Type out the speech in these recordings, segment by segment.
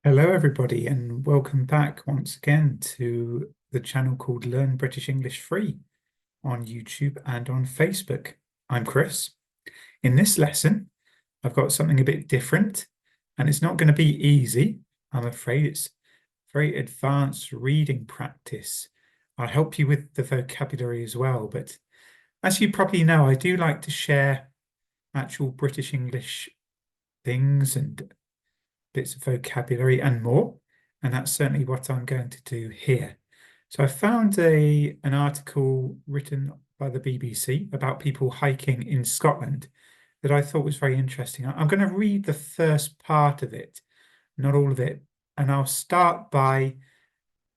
Hello, everybody, and welcome back once again to the channel called Learn British English Free on YouTube and on Facebook. I'm Chris. In this lesson, I've got something a bit different, and it's not going to be easy. I'm afraid it's very advanced reading practice. I'll help you with the vocabulary as well, but as you probably know, I do like to share actual British English things and bits of vocabulary and more. And that's certainly what I'm going to do here. So I found an article written by the BBC about people hiking in Scotland that I thought was very interesting. I'm going to read the first part of it, not all of it. And I'll start by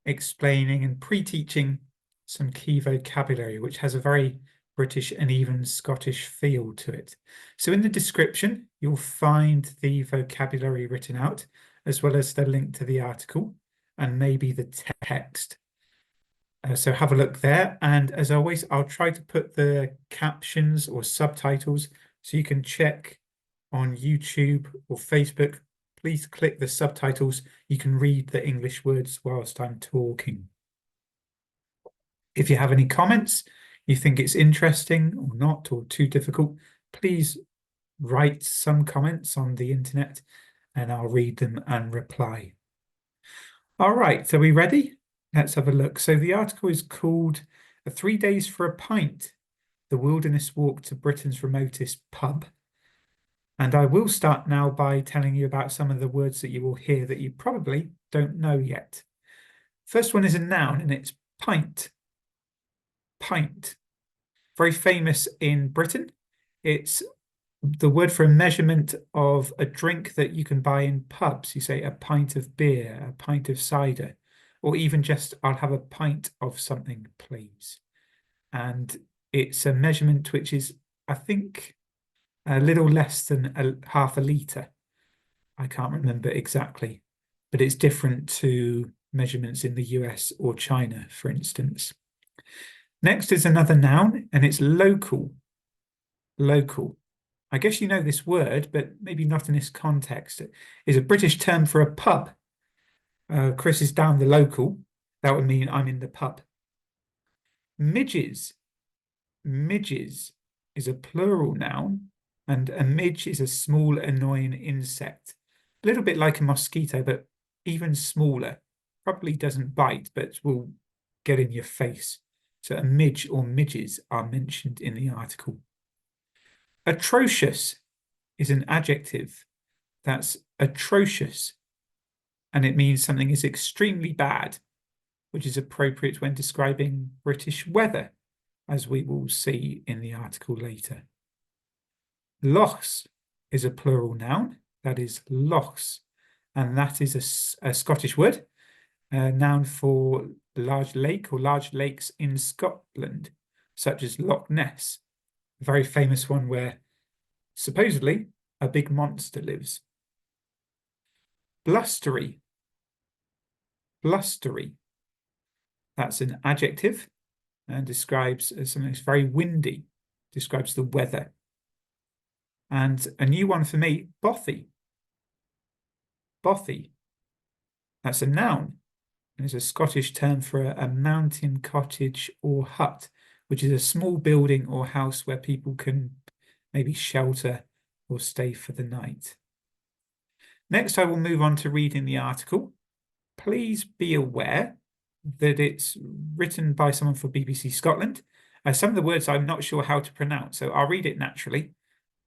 explaining and pre-teaching some key vocabulary, which has a very British and even Scottish feel to it. So in the description, you'll find the vocabulary written out, as well as the link to the article and maybe the text. So have a look there. And as always, I'll try to put the captions or subtitles so you can check on YouTube or Facebook. Please click the subtitles. You can read the English words whilst I'm talking. If you have any comments, you think it's interesting or not, or too difficult, please write some comments on the internet and I'll read them and reply. All right, so are we ready? Let's have a look. So the article is called 3 Days for a Pint, the Wilderness Walk to Britain's Remotest Pub. And I will start now by telling you about some of the words that you will hear that you probably don't know yet. First one is a noun and it's pint. Pint. Very famous in Britain. It's the word for a measurement of a drink that you can buy in pubs. You say a pint of beer, a pint of cider, or even just, I'll have a pint of something, please. And it's a measurement which is, I think, a little less than half a litre. I can't remember exactly, but it's different to measurements in the US or China, for instance. Next is another noun, and it's local. Local. I guess you know this word, but maybe not in this context. It is a British term for a pub. Chris is down the local. That would mean I'm in the pub. Midges. Midges is a plural noun, and a midge is a small, annoying insect. A little bit like a mosquito, but even smaller. Probably doesn't bite, but will get in your face. So a midge or midges are mentioned in the article. Atrocious is an adjective. That's atrocious. And it means something is extremely bad, which is appropriate when describing British weather, as we will see in the article later. Lochs is a plural noun. That is lochs. And that is a Scottish word, a noun for large lake or large lakes in Scotland, such as Loch Ness, a very famous one where supposedly a big monster lives. Blustery. Blustery. That's an adjective and describes something that's very windy, describes the weather. And a new one for me, bothy. Bothy. That's a noun. It's a Scottish term for a mountain cottage or hut, which is a small building or house where people can maybe shelter or stay for the night. Next, I will move on to reading the article. Please be aware that it's written by someone for BBC Scotland. Some of the words I'm not sure how to pronounce, so I'll read it naturally,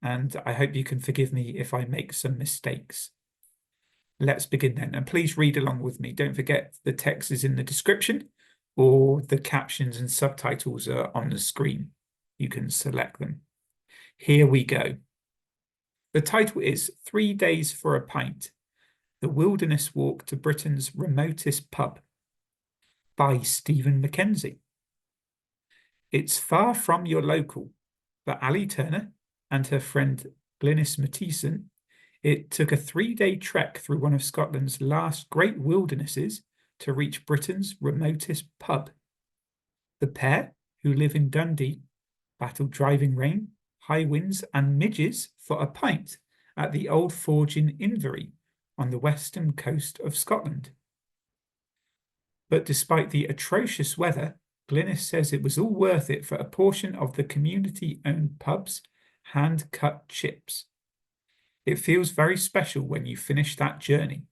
and I hope you can forgive me if I make some mistakes. Let's begin then, and please read along with me. Don't forget the text is in the description or the captions and subtitles are on the screen. You can select them. Here we go. The title is 3 Days for a Pint, the Wilderness Walk to Britain's Remotest Pub by Stephen Mackenzie. It's far from your local, for Ali Turner and her friend Glynis Mathieson, it took a 3-day trek through one of Scotland's last great wildernesses to reach Britain's remotest pub. The pair, who live in Dundee, battled driving rain, high winds and midges for a pint at the Old Forge in Inverie, on the western coast of Scotland. But despite the atrocious weather, Glynis says it was all worth it for a portion of the community-owned pub's hand-cut chips. It feels very special when you finish that journey.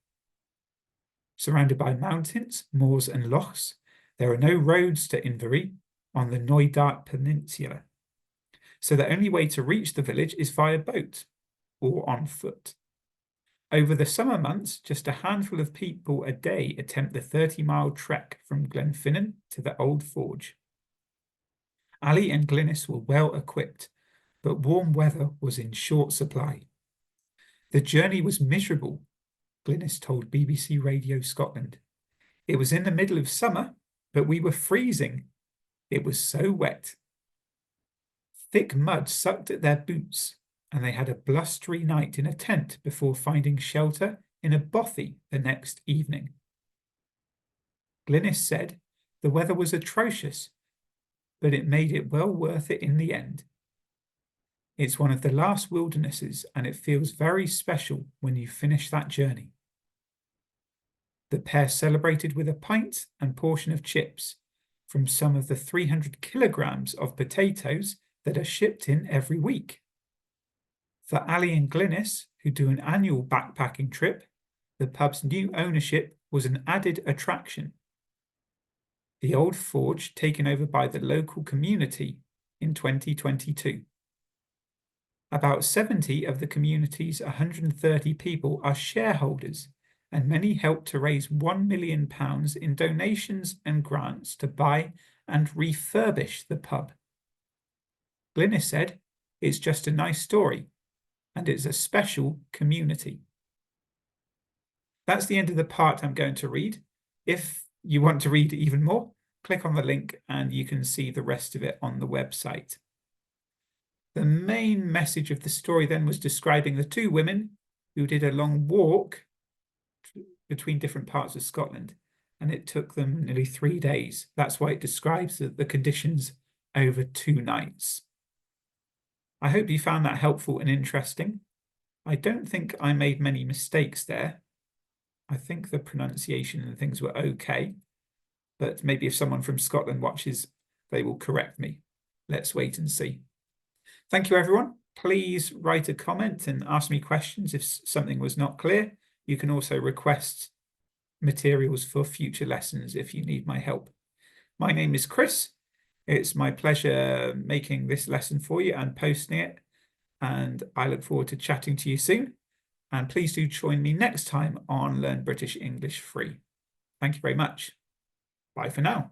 Surrounded by mountains, moors and lochs, there are no roads to Inverie on the Knoydart Peninsula, so the only way to reach the village is via boat or on foot. Over the summer months, just a handful of people a day attempt the 30-mile trek from Glenfinnan to the Old Forge. Ali and Glynis were well equipped, but warm weather was in short supply. The journey was miserable, Glynis told BBC Radio Scotland. It was in the middle of summer, but we were freezing. It was so wet. Thick mud sucked at their boots, and they had a blustery night in a tent before finding shelter in a bothy the next evening. Glynis said the weather was atrocious, but it made it well worth it in the end. It's one of the last wildernesses, and it feels very special when you finish that journey. The pair celebrated with a pint and portion of chips from some of the 300 kilograms of potatoes that are shipped in every week. For Ali and Glynis, who do an annual backpacking trip, the pub's new ownership was an added attraction. The Old Forge taken over by the local community in 2022. About 70 of the community's 130 people are shareholders, and many helped to raise £1 million in donations and grants to buy and refurbish the pub. Glynis said, "It's just a nice story, and it's a special community." That's the end of the part I'm going to read. If you want to read even more, click on the link and you can see the rest of it on the website. The main message of the story then was describing the two women who did a long walk between different parts of Scotland, and it took them nearly 3 days. That's why it describes the conditions over 2 nights. I hope you found that helpful and interesting. I don't think I made many mistakes there. I think the pronunciation and things were okay, but maybe if someone from Scotland watches, they will correct me. Let's wait and see. Thank you, everyone. Please write a comment and ask me questions if something was not clear. You can also request materials for future lessons if you need my help. My name is Chris. It's my pleasure making this lesson for you and posting it, and I look forward to chatting to you soon. And please do join me next time on Learn British English Free. Thank you very much. Bye for now.